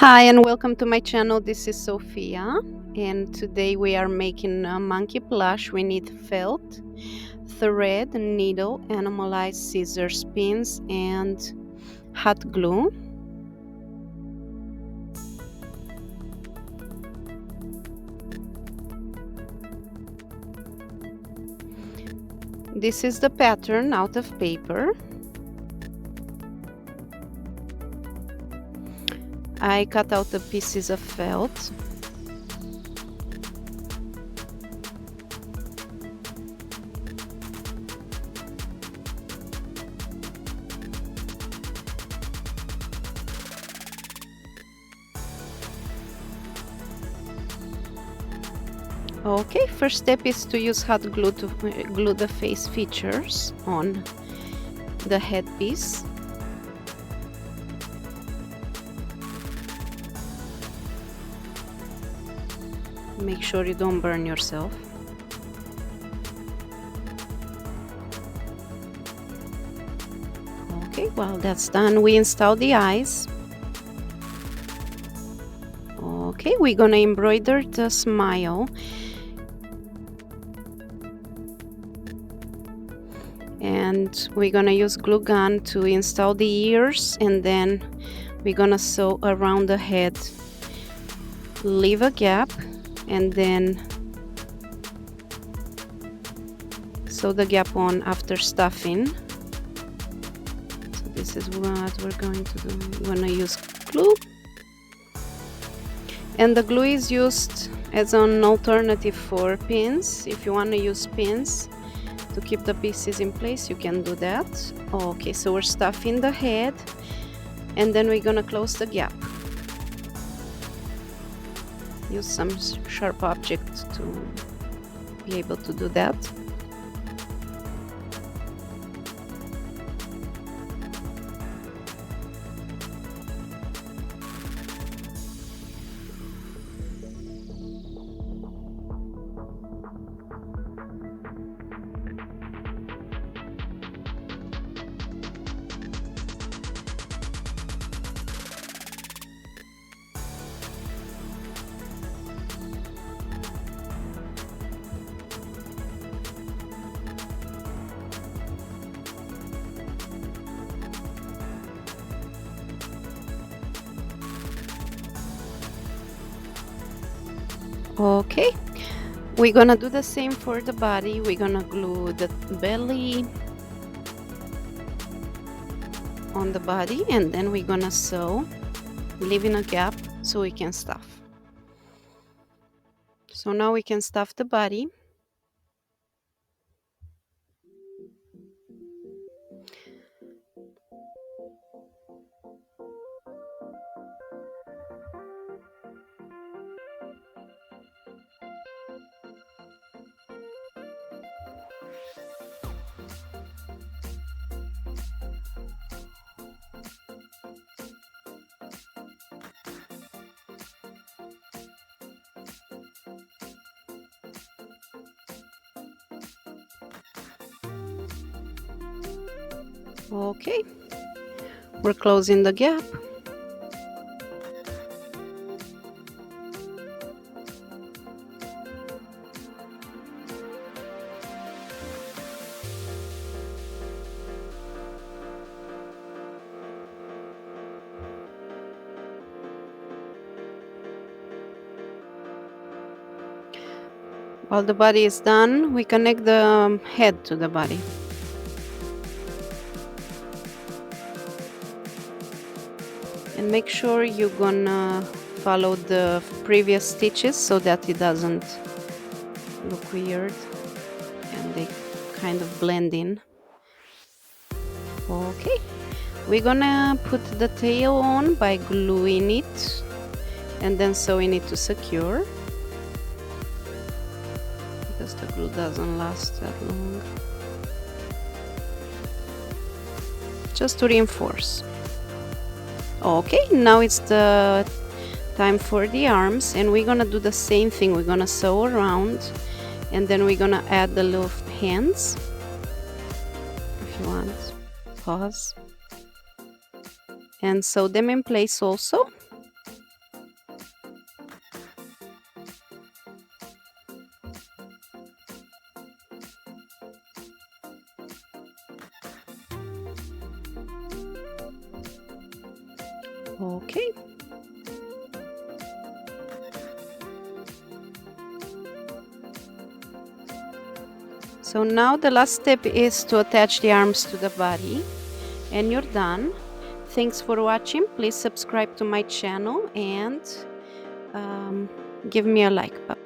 Hi and welcome to my channel. This is Sophia, and today we are making a monkey plush. We need felt, thread, needle, animalized scissors, pins, and hot glue. This is the pattern out of paper. I cut out the pieces of felt. Okay, first step is to use hot glue to glue the face features on the headpiece. Make sure you don't burn yourself. Okay, while that's done, we install the eyes. Okay, we're gonna embroider the smile. And we're gonna use glue gun to install the ears, and then we're gonna sew around the head. Leave a gap and then sew the gap on after stuffing. So this is what we're going to do. We're gonna use glue, and the glue is used as an alternative for pins. If you want to use pins to keep the pieces in place, you can do that. Okay, so we're stuffing the head, and then we're gonna close the gap. Use some sharp object to be able to do that. Okay, we're gonna do the same for the body. We're gonna glue the belly on the body, and then we're gonna sew, leaving a gap so we can stuff. So now we can stuff the body. Okay, we're closing the gap. While the body is done, we connect the head to the body. And make sure you're gonna follow the previous stitches so that it doesn't look weird and they kind of blend in. Okay, we're gonna put the tail on by gluing it and then sewing it to secure, because the glue doesn't last that long. Just to reinforce. Okay, now it's the time for the arms, and we're gonna do the same thing. We're gonna sew around, and then we're gonna add the little hands. If you want, pause and sew them in place also. Okay. So now the last step is to attach the arms to the body, and you're done. Thanks for watching. Please subscribe to my channel and give me a like. Bye.